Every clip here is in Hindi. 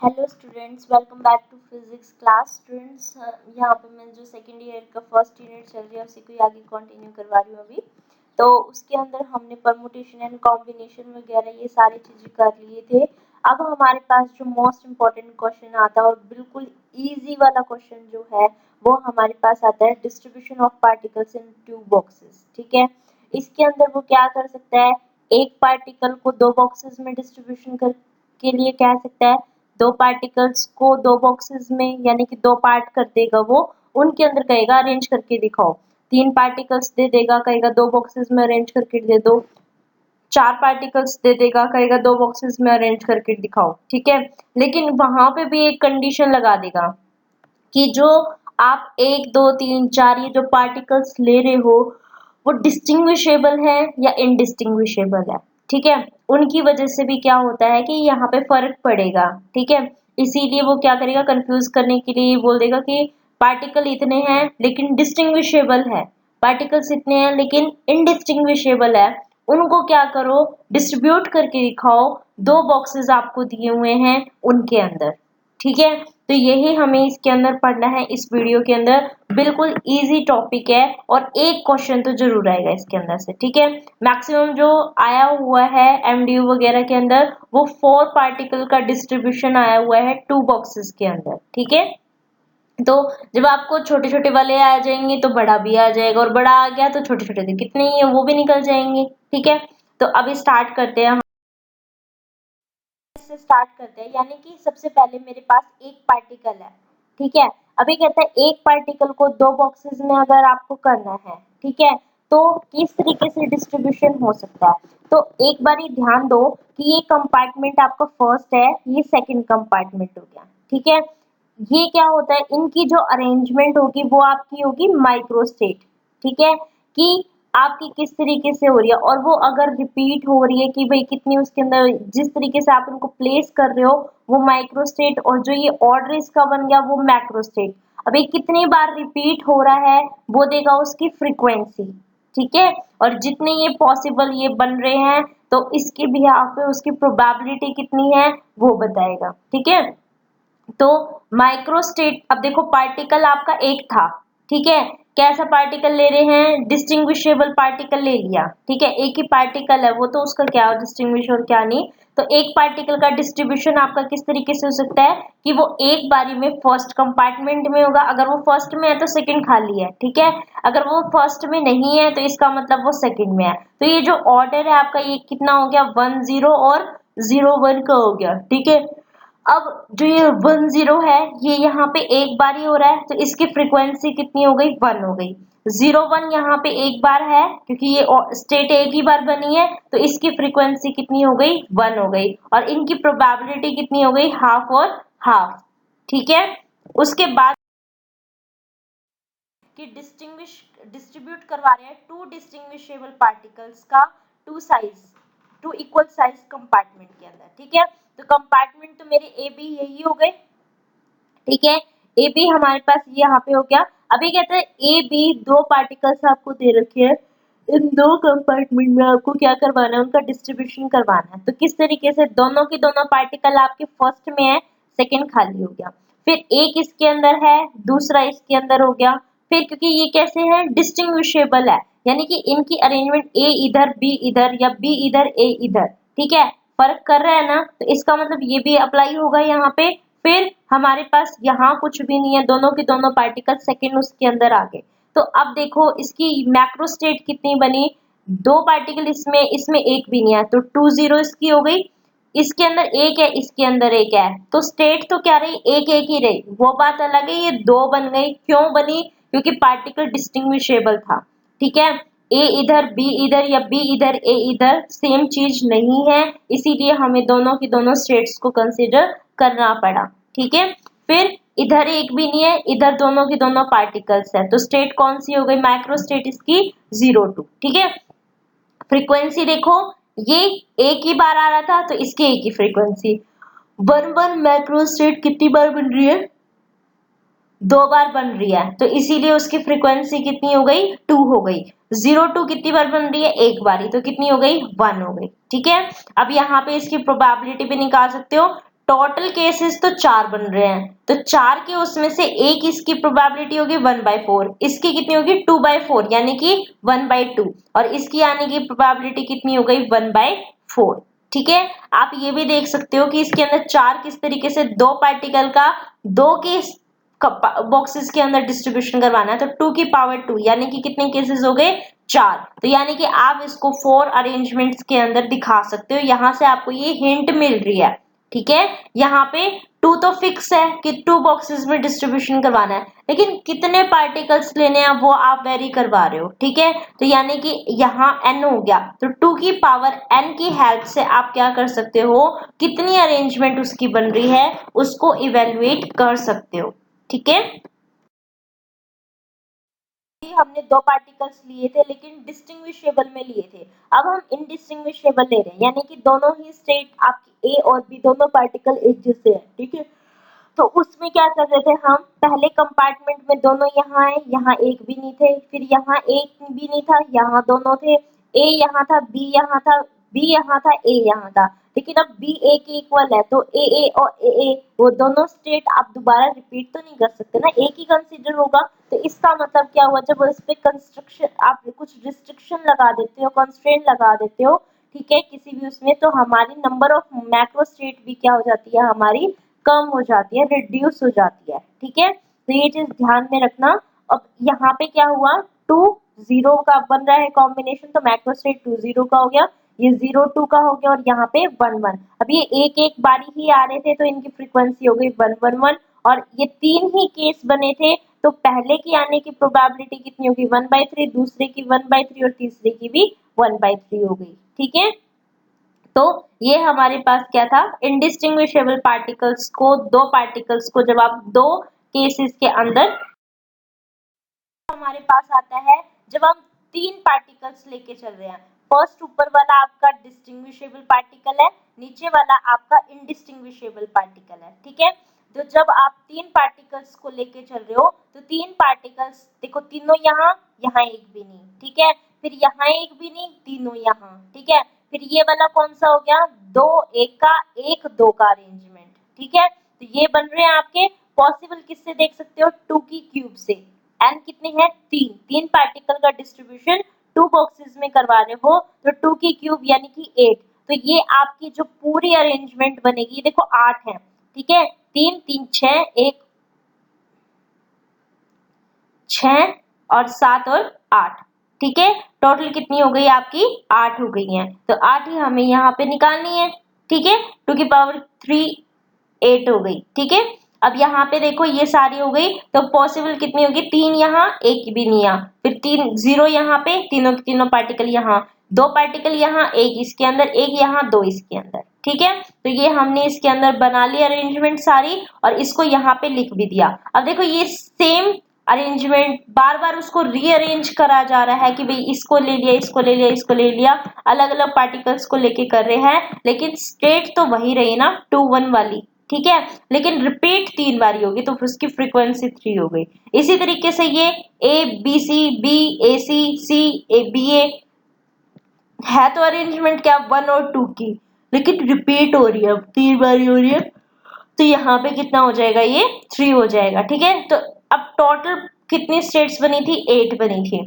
Hello students, welcome back to physics class. Students, यहाँ पे मैं जो सेकेंड ईयर का फर्स्ट यूनिट चल रही है उसी को आगे कंटिन्यू करवा रही हूँ अभी। तो उसके अंदर हमने परमुटेशन एंड कॉम्बिनेशन वगैरह ये सारी चीज़ें कर लिए थे। अब हमारे पास जो मोस्ट इम्पॉर्टेंट क्वेश्चन आता है और बिल्कुल ईजी वाला क्वेश्चन जो है वो हमारे पास आता है, distribution of particles in two boxes. ठीक है, इसके अंदर वो क्या कर सकता है, एक पार्टिकल को दो बॉक्सेस में डिस्ट्रीब्यूशन कर के लिए कह सकता है, दो पार्टिकल्स को दो बॉक्सेस में यानी कि दो पार्ट कर देगा, वो उनके अंदर कहेगा अरेंज करके दिखाओ। तीन पार्टिकल्स दे देगा, कहेगा दो बॉक्सेस में अरेंज करके दे दो। चार पार्टिकल्स दे देगा, कहेगा दो बॉक्सेस में अरेंज करके दिखाओ। ठीक है, लेकिन वहां पे भी एक कंडीशन लगा देगा कि जो आप एक दो तीन चार ये जो पार्टिकल्स ले रहे हो वो डिस्टिंग्विशेबल है या इनडिस्टिंग्विशेबल है। ठीक है, उनकी वजह से भी क्या होता है कि यहाँ पे फर्क पड़ेगा। ठीक है, इसीलिए वो क्या करेगा, कंफ्यूज करने के लिए बोल देगा कि पार्टिकल इतने हैं लेकिन डिस्टिंग्विशेबल है, पार्टिकल्स इतने हैं लेकिन इनडिस्टिंग्विशेबल है, उनको क्या करो, डिस्ट्रीब्यूट करके दिखाओ, दो बॉक्सेस आपको दिए हुए हैं उनके अंदर। ठीक है, तो यही हमें इसके अंदर पढ़ना है इस वीडियो के अंदर। बिल्कुल इजी टॉपिक है और एक क्वेश्चन तो जरूर आएगा इसके अंदर से। ठीक है, मैक्सिमम जो आया हुआ है एमडीयू वगैरह के अंदर वो 4 पार्टिकल का डिस्ट्रीब्यूशन आया हुआ है 2 बॉक्सेस के अंदर। ठीक है, तो जब आपको छोटे छोटे वाले आ जाएंगे तो बड़ा भी आ जाएगा, और बड़ा आ गया तो छोटे छोटे कितने ही है वो भी निकल जाएंगे। ठीक है, तो अभी स्टार्ट करते हैं, से स्टार्ट करते हैं। यानी कि सबसे पहले मेरे पास एक पार्टिकल है। ठीक है, अभी कहता है एक पार्टिकल को दो बॉक्सेस में अगर आपको करना है, ठीक है, तो किस तरीके से डिस्ट्रीब्यूशन हो सकता है। तो एक बार ही ध्यान दो कि ये कंपार्टमेंट आपका फर्स्ट है, ये सेकंड कंपार्टमेंट हो गया। ठीक है, ये क्या होता है, इनकी जो अरेंजमेंट होगी वो आपकी होगी माइक्रोस्टेट। ठीक है, कि आपकी किस तरीके से हो रही है, और वो अगर रिपीट हो रही है कि भाई कितनी उसके अंदर जिस तरीके से आप इनको प्लेस कर रहे हो वो माइक्रोस्टेट, और जो ये ऑर्डर इसका बन गया वो मैक्रोस्टेट। अब ये कितनी बार रिपीट हो रहा है वो देगा उसकी फ्रीक्वेंसी। ठीक है, और जितने ये पॉसिबल ये बन रहे हैं तो इसके बिहाफ पे उसकी प्रोबेबिलिटी कितनी है वो बताएगा। ठीक है, तो माइक्रोस्टेट, अब देखो पार्टिकल आपका एक था। ठीक है, कैसा पार्टिकल ले रहे हैं, डिस्टिंग्विशेबल पार्टिकल ले लिया। ठीक है, एक ही पार्टिकल है वो, तो उसका क्या डिस्टिंग्विश और क्या नहीं। तो एक पार्टिकल का डिस्ट्रीब्यूशन आपका किस तरीके से हो सकता है कि वो एक बारी में फर्स्ट कंपार्टमेंट में होगा, अगर वो फर्स्ट में है तो सेकंड खाली है। ठीक है, अगर वो फर्स्ट में नहीं है तो इसका मतलब वो सेकंड में है। तो ये जो ऑर्डर है आपका ये कितना हो गया, 1 0 और 0 1 का हो गया। ठीक है, अब जो ये 1 0 है ये यहाँ पे एक बार ही हो रहा है तो इसकी फ्रीक्वेंसी कितनी हो गई, 1 हो गई। 0 1 यहाँ पे एक बार है क्योंकि ये स्टेट एक ही बार बनी है तो इसकी फ्रीक्वेंसी कितनी हो गई, 1 हो गई, और इनकी प्रोबेबिलिटी कितनी हो गई, हाफ और हाफ। ठीक है, उसके बाद कि डिस्ट्रीब्यूट करवा रहे हैं टू डिस्टिंग्विशेबल पार्टिकल्स का टू इक्वल साइज कंपार्टमेंट के अंदर। ठीक है, तो कंपार्टमेंट तो मेरे ए बी यही हो गए। ठीक है, ए बी हमारे पास ये यहाँ पे हो गया। अभी कहते हैं ए बी दो पार्टिकल्स आपको दे रखे हैं, इन दो कंपार्टमेंट में आपको क्या करवाना है, उनका डिस्ट्रीब्यूशन करवाना है। तो किस तरीके से, दोनों की दोनों पार्टिकल आपके फर्स्ट में है, सेकंड खाली हो गया, फिर एक इसके अंदर है दूसरा इसके अंदर हो गया। फिर क्योंकि ये कैसे है, डिस्टिंग्विशेबल है, यानी कि इनकी अरेंजमेंट ए इधर बी इधर या बी इधर ए इधर। ठीक है, फर्क कर रहा है ना, तो इसका मतलब ये भी अप्लाई होगा यहाँ पे। फिर हमारे पास यहाँ कुछ भी नहीं है, दोनों के दोनों पार्टिकल सेकंड उसके अंदर आ गए। तो अब देखो इसकी मैक्रोस्टेट कितनी बनी, दो पार्टिकल इसमें, इसमें एक भी नहीं है तो 2 0 इसकी हो गई। इसके अंदर एक है इसके अंदर एक है तो स्टेट तो क्या रही, एक एक ही रही, वो बात अलग है, ये दो बन गई। क्यों बनी, क्योंकि पार्टिकल डिस्टिंग्विशेबल था। ठीक है, ए इधर बी इधर या बी इधर ए इधर सेम चीज नहीं है, इसीलिए हमें दोनों की दोनों स्टेट्स को कंसीडर करना पड़ा। ठीक है, फिर इधर एक भी नहीं है, इधर दोनों की दोनों पार्टिकल्स है तो स्टेट कौन सी हो गई, माइक्रो स्टेट इसकी 0 2। ठीक है, फ्रीक्वेंसी देखो ये एक ही बार आ रहा था तो इसकी एक ही फ्रीक्वेंसी। 1 1 मैक्रो स्टेट कितनी बार बन रही है, दो बार बन रही है, तो इसीलिए उसकी फ्रीक्वेंसी कितनी हो गई, 2 हो गई। 0 2 कितनी बार बन रही है, एक बार ही, तो कितनी हो गई, 1 हो गई। ठीक है, अब यहाँ पे इसकी प्रोबेबिलिटी भी निकाल सकते हो, टोटल केसेस तो 4 बन रहे हैं, तो 4 के उसमें से एक इसकी प्रोबेबिलिटी होगी 1/4, इसकी कितनी होगी 2/4 यानी कि 1/2, और इसकी आने की प्रोबेबिलिटी कितनी हो गई 1/4। ठीक है, आप ये भी देख सकते हो कि इसके अंदर 4 किस तरीके से दो पार्टिकल का दो के बॉक्सेस के अंदर डिस्ट्रीब्यूशन करवाना है, तो 2 की पावर 2 यानी कि कितने केसेस हो गए 4। तो यानी कि आप इसको 4 अरेंजमेंट्स के अंदर दिखा सकते हो, यहां से आपको ये हिंट मिल रही है। ठीक है, यहाँ पे 2 तो फिक्स है कि 2 बॉक्सेस में डिस्ट्रीब्यूशन करवाना है, लेकिन कितने पार्टिकल्स लेने हैं वो आप वेरी करवा रहे हो। ठीक है, तो यानी कि यहाँ n हो गया, तो 2 की पावर n की हेल्प से आप क्या कर सकते हो, कितनी अरेंजमेंट उसकी बन रही है उसको इवेलुएट कर सकते हो। ठीक है, हमने दो पार्टिकल्स लिए थे लेकिन डिस्टिंग्विशेबल में लिए थे, अब हम इनडिस्टिंग्विशेबल ले रहे हैं, यानी कि दोनों ही स्टेट आपकी ए और बी दोनों पार्टिकल एक जैसे हैं। ठीक है, तो उसमें क्या कर रहे थे हम, पहले कंपार्टमेंट में दोनों यहाँ आए, यहाँ एक भी नहीं थे, फिर यहाँ एक भी नहीं था, यहाँ दोनों थे, ए यहाँ था, बी यहाँ था, बी यहाँ था, ए यहाँ था, लेकिन अब बी ए के इक्वल है, तो ए और ए वो दोनों स्टेट आप दोबारा रिपीट तो नहीं कर सकते ना, एक ही कंसीडर होगा। तो इसका मतलब क्या हुआ, जब इस पे कंस्ट्रक्शन आप कुछ रिस्ट्रिक्शन लगा देते हो, कंस्ट्रेंट लगा देते हो, ठीक है, किसी भी उसमें, तो हमारी नंबर ऑफ मैक्रो स्टेट भी क्या हो जाती है, हमारी कम हो जाती है, रिड्यूस हो जाती है। ठीक है, तो ये चीज ध्यान में रखना। अब यहाँ पे क्या हुआ, 2 0 का बन रहा है कॉम्बिनेशन, तो मैक्रो स्टेट 2 0 का हो गया, ये 0 2 का हो गया, और यहाँ पे 1 1। अब ये एक एक बारी ही आ रहे थे, तो इनकी फ्रीक्वेंसी हो गई 1 1 1, और ये 3 ही केस बने थे, तो पहले की आने की प्रोबेबिलिटी कितनी होगी 1/3, दूसरे की 1/3, और तीसरे की भी 1/3 हो गई। ठीक है, तो ये हमारे पास क्या था, इनडिस्टिंग्विशेबल पार्टिकल्स को, दो पार्टिकल्स को जब आप दो केसेस के अंदर, हमारे पास आता है जब हम 3 पार्टिकल्स लेके चल रहे हैं, फर्स्ट ऊपर वाला आपका डिस्टिंग्विशेबल पार्टिकल है, नीचे वाला आपका इनडिस्टिंग्विशेबल पार्टिकल है। ठीक है, तो जब आप 3 पार्टिकल्स को लेके चल रहे हो, तो 3 पार्टिकल्स देखो, तीनों यहाँ, यहाँ एक भी नहीं, ठीक है, फिर यहाँ एक भी नहीं, तीनों यहाँ, ठीक है, फिर ये वाला कौन सा हो गया, 2 1 का 1 2 का अरेंजमेंट। ठीक है, तो ये बन रहे हैं आपके, पॉसिबल किससे देख सकते हो, 2 की क्यूब से, एन कितने हैं 3, 3 पार्टिकल का डिस्ट्रीब्यूशन 2 बॉक्सेस में करवा रहे हो, तो 2 की क्यूब यानी कि 8, तो ये आपकी जो पूरी अरेंजमेंट बनेगी, देखो 8 है, ठीक है, 3 3 6 1 6 और 7 और 8, ठीक है, टोटल कितनी हो गई आपकी 8 हो गई है, तो 8 ही हमें यहाँ पे निकालनी है। ठीक है, 2 की पावर 3 8 हो गई। ठीक है, अब यहाँ पे देखो ये सारी हो गई, तो पॉसिबल कितनी होगी, 3 यहाँ, एक भी नहीं यहाँ, फिर 3 0 यहाँ पे, तीनों के तीनों पार्टिकल यहाँ, 2 पार्टिकल यहाँ, एक इसके अंदर, एक यहाँ, 2 इसके अंदर। ठीक है, तो ये हमने इसके अंदर बना ली अरेंजमेंट सारी, और इसको यहाँ पे लिख भी दिया। अब देखो ये सेम अरेंजमेंट बार बार उसको रीअरेंज करा जा रहा है कि भाई इसको ले लिया, इसको ले लिया, इसको ले लिया, अलग अलग पार्टिकल्स को लेके कर रहे हैं, लेकिन स्टेट तो वही रही ना 2 1 वाली। ठीक है, लेकिन रिपीट 3 बारी होगी, तो उसकी फ्रीक्वेंसी 3 हो गई। इसी तरीके से ये A B C, B A C, C A B ए है, तो अरेंजमेंट क्या 1 और 2 की, लेकिन रिपीट हो रही है, अब 3 बारी हो रही है, तो यहाँ पे कितना हो जाएगा, ये 3 हो जाएगा। ठीक है, तो अब टोटल कितनी स्टेट्स बनी थी, 8 बनी थी,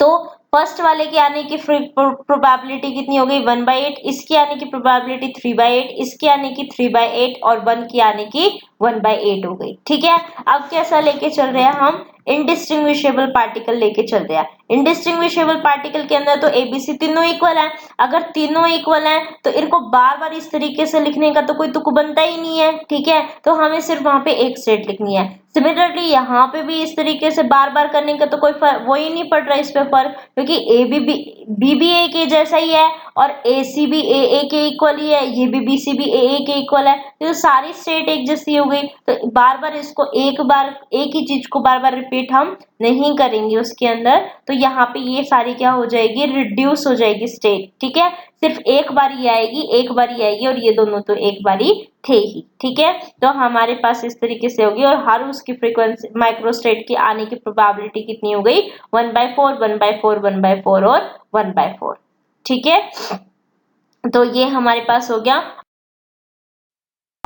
तो फर्स्ट वाले के आने की प्रोबेबिलिटी कितनी हो गई 1/8, इसकी आने की प्रोबेबिलिटी 3/8, इसकी आने की 3/8, और 1 की आने की 1/8 हो गई। ठीक है, अब कैसा लेके चल रहे हैं हम, इनडिस्टिंग्विशेबल पार्टिकल लेके चल रहे हैं। इनडिस्टिंग्विशेबल पार्टिकल के अंदर तो एबीसी तीनों इक्वल है, अगर तीनों इक्वल है तो इनको बार बार इस तरीके से लिखने का तो कोई तुक बनता ही नहीं है। ठीक है, तो हमें सिर्फ वहां पे एक स्टेट लिखनी है। सिमिलरली यहाँ पे भी इस तरीके से बार बार करने का तो कोई वो ही नहीं पड़ रहा इस पे फर्क, क्योंकि ए बी ए के जैसा ही है, और ए सी भी ए के इक्वल ही है, ये भी बी सी भी ए के इक्वल है, तो सारी स्टेट एक जैसी हो गई, तो बार बार इसको एक बार एक ही चीज को बार बार रिपीट हम नहीं करेंगे उसके अंदर, तो यहाँ पे ये सारी क्या हो जाएगी, रिड्यूस हो जाएगी स्टेट। ठीक है, सिर्फ एक बार ही आएगी, एक बार ही आएगी, और ये दोनों तो एक बार ही थे ही। ठीक है, तो हमारे पास इस तरीके से होगी, और हर उसकी फ्रीक्वेंसी माइक्रोस्टेट की आने की प्रोबेबिलिटी कितनी हो गई 1/4 1/4 1/4 और 1/4। ठीक है, तो ये हमारे पास हो गया।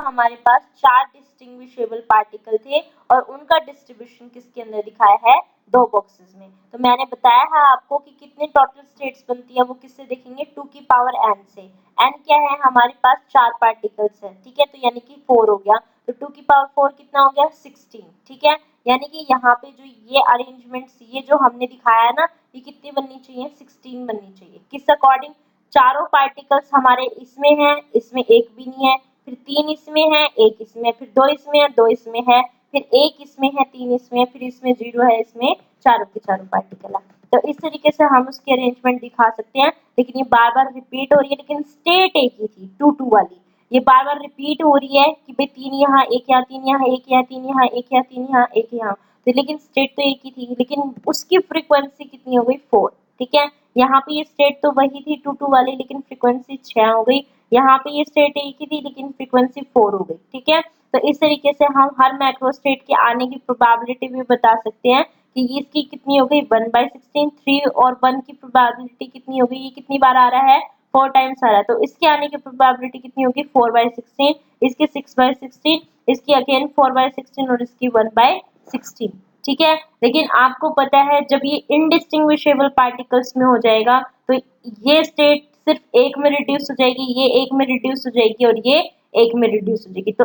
हमारे पास 4 डिस्टिंग्विशेबल पार्टिकल थे और उनका डिस्ट्रीब्यूशन किसके अंदर दिखाया है, 2 बॉक्सेस में। तो मैंने बताया है आपको कि कितने टोटल स्टेट्स बनती है, वो किससे देखेंगे, 2 की पावर n से। n क्या है, हमारे पास 4 पार्टिकल्स है, ठीक है, तो यानी कि 4 हो गया, तो 2 की पावर 4 कितना हो गया, 16, ठीक है। यानी कि यहाँ पे जो ये अरेंजमेंट्स, ये जो हमने दिखाया है ना, ये कितनी बननी चाहिए, 16 बननी चाहिए। किस अकॉर्डिंग, चारों पार्टिकल्स हमारे इसमें हैं, इसमें एक भी नहीं है, फिर 3 इसमें है, एक इसमें, फिर 2 इसमें है, 2 इसमें है, फिर एक इसमें है, 3 इसमें है, फिर इसमें 0 है, इसमें चारों के चारों पार्टिकल है। तो इस तरीके से हम उसकी अरेंजमेंट दिखा सकते हैं, लेकिन ये बार बार रिपीट हो रही है, लेकिन स्टेट एक ही थी, 2 वाली। ये बार बार रिपीट हो रही है कि भाई 3 यहाँ, एक यहाँ, 3 यहाँ, एक यहाँ, 3 यहाँ, एक यहाँ, 3 यहाँ, एक यहाँ, तो लेकिन स्टेट तो एक ही थी, लेकिन उसकी फ्रीक्वेंसी कितनी हो गई, 4, ठीक है। यहाँ पे ये स्टेट तो वही थी 2 वाली, लेकिन फ्रीक्वेंसी 6 हो गई। यहाँ पे ये स्टेट एक ही थी, लेकिन फ्रीक्वेंसी 4 हो गई, ठीक है। तो इस तरीके से हम हर मैक्रो स्टेट के आने की प्रोबेबिलिटी भी बता सकते हैं कि इसकी कितनी हो गई, 1/16, 3 और 1 की प्रोबेबिलिटी कितनी हो गई, ये कितनी बार आ रहा है, 4 टाइम्स आ रहा है, तो इसके आने की प्रोबेबिलिटी कितनी होगी, 4/16, इसकी 6/16, इसकी अगेन 4/16 और इसकी 1/16, ठीक है। लेकिन आपको पता है जब ये इनडिस्टिंग्विशेबल पार्टिकल्स में हो जाएगा तो ये स्टेट सिर्फ एक में रिड्यूस हो जाएगी, ये एक में रिड्यूस हो जाएगी और ये एक में रिड्यूस हो जाएगी। तो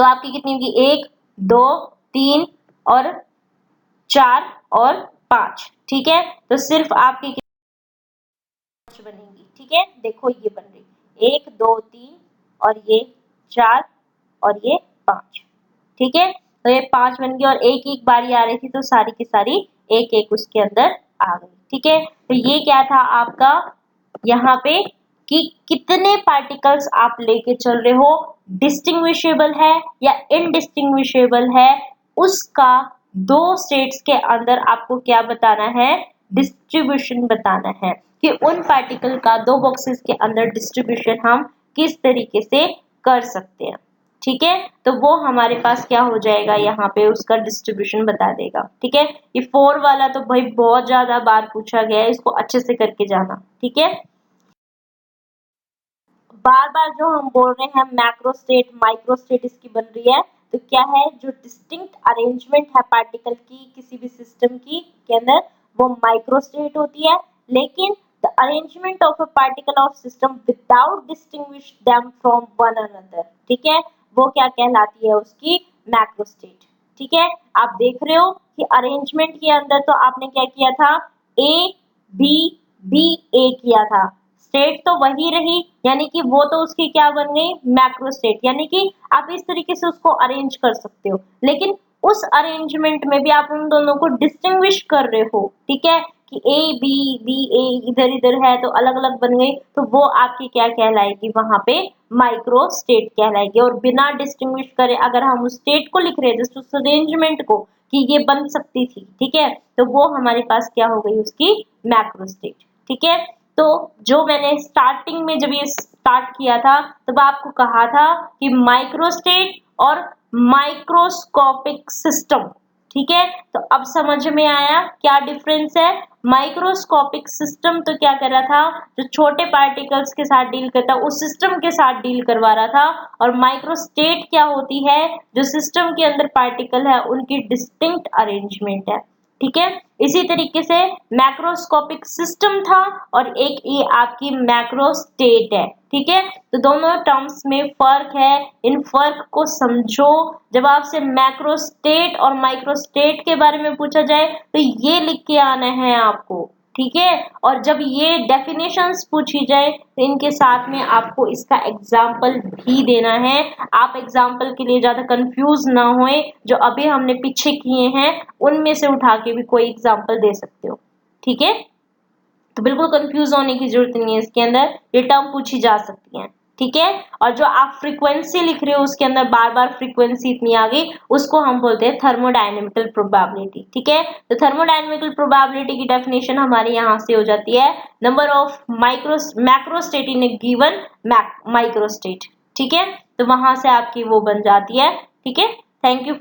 आपकी कितनी होगी, 1 2 3 और 4 और 5, ठीक है। तो सिर्फ आपकी बनेगी, ठीक है। देखो ये बन रही 1 2 3 और ये 4 और ये 5, ठीक है। तो ये 5 बन गई और एक एक बारी आ रही थी, तो सारी की सारी एक एक उसके अंदर आ गई, ठीक है। तो ये क्या था आपका यहाँ पे कि कितने पार्टिकल्स आप लेके चल रहे हो, डिस्टिंग्विशेबल है या इनडिस्टिंग्विशेबल है, उसका 2 स्टेट्स के अंदर आपको क्या बताना है, डिस्ट्रीब्यूशन बताना है कि उन पार्टिकल का 2 बॉक्सेस के अंदर डिस्ट्रीब्यूशन हम किस तरीके से कर सकते हैं, ठीक है। तो वो हमारे पास क्या हो जाएगा, यहाँ पे उसका डिस्ट्रीब्यूशन बता देगा, ठीक है। ये 4 वाला तो भाई बहुत ज्यादा बार पूछा गया है, इसको अच्छे से करके जाना, ठीक है। बार बार जो हम बोल रहे हैं मैक्रो स्टेट माइक्रो स्टेट इसकी बन रही है, तो क्या है, जो डिस्टिंक्ट अरेंजमेंट है पार्टिकल की किसी भी सिस्टम की के अंदर, वो माइक्रो स्टेट होती है। लेकिन the arrangement of a particle of system without distinguish them from one another, ठीक है, वो क्या कहलाती है, उसकी मैक्रो स्टेट, ठीक है। आप देख रहे हो कि अरेंजमेंट के अंदर तो आपने क्या किया था, ए बी बी ए किया था, स्टेट तो वही रही, यानी कि वो तो उसकी क्या बन गई, मैक्रो स्टेट, यानी कि आप इस तरीके से उसको अरेंज कर सकते हो। लेकिन उस अरेंजमेंट में भी आप उन दोनों को डिस्टिंग्विश कर रहे हो, ठीक है, कि ए बी बी ए इधर इधर है तो अलग अलग बन गई, तो वो आपकी क्या कहलाएगी, वहां पे माइक्रो स्टेट कहलाएगी। और बिना डिस्टिंग्विश करे अगर हम उस स्टेट को लिख रहे हैं जस्ट उस अरेंजमेंट को कि ये बन सकती थी, ठीक है, तो वो हमारे पास क्या हो गई, उसकी मैक्रो स्टेट, ठीक है। तो जो मैंने स्टार्टिंग में जब ये स्टार्ट किया था तब आपको कहा था कि माइक्रोस्टेट और माइक्रोस्कोपिक सिस्टम, ठीक है। तो अब समझ में आया क्या डिफरेंस है। माइक्रोस्कोपिक सिस्टम तो क्या कर रहा था, जो छोटे पार्टिकल्स के साथ डील करता है उस सिस्टम के साथ डील करवा रहा था, और माइक्रोस्टेट क्या होती है, जो सिस्टम के अंदर पार्टिकल है उनकी डिस्टिंक्ट अरेंजमेंट है, ठीक है। इसी तरीके से मैक्रोस्कोपिक सिस्टम था और एक ये आपकी मैक्रो स्टेट है, ठीक है। तो दोनों टर्म्स में फर्क है, इन फर्क को समझो। जब आपसे मैक्रो स्टेट और माइक्रो स्टेट के बारे में पूछा जाए तो ये लिख के आना है आपको, ठीक है। और जब ये डेफिनेशंस पूछी जाए तो इनके साथ में आपको इसका एग्जाम्पल भी देना है। आप एग्जाम्पल के लिए ज्यादा कंफ्यूज ना होए, जो अभी हमने पीछे किए हैं उनमें से उठा के भी कोई एग्जाम्पल दे सकते हो, ठीक है। तो बिल्कुल कंफ्यूज होने की जरूरत नहीं है, इसके अंदर ये टर्म पूछी जा सकती है, ठीक है। और जो आप फ्रीक्वेंसी लिख रहे हो उसके अंदर बार बार फ्रीक्वेंसी इतनी आ गई, उसको हम बोलते हैं थर्मोडायनेमिकल प्रोबेबिलिटी, ठीक है। तो थर्मोडायनेमिकल प्रोबेबिलिटी की डेफिनेशन हमारे यहाँ से हो जाती है number of macrostate in A given microstate, ठीक है। तो वहां से आपकी वो बन जाती है, ठीक है। Thank you.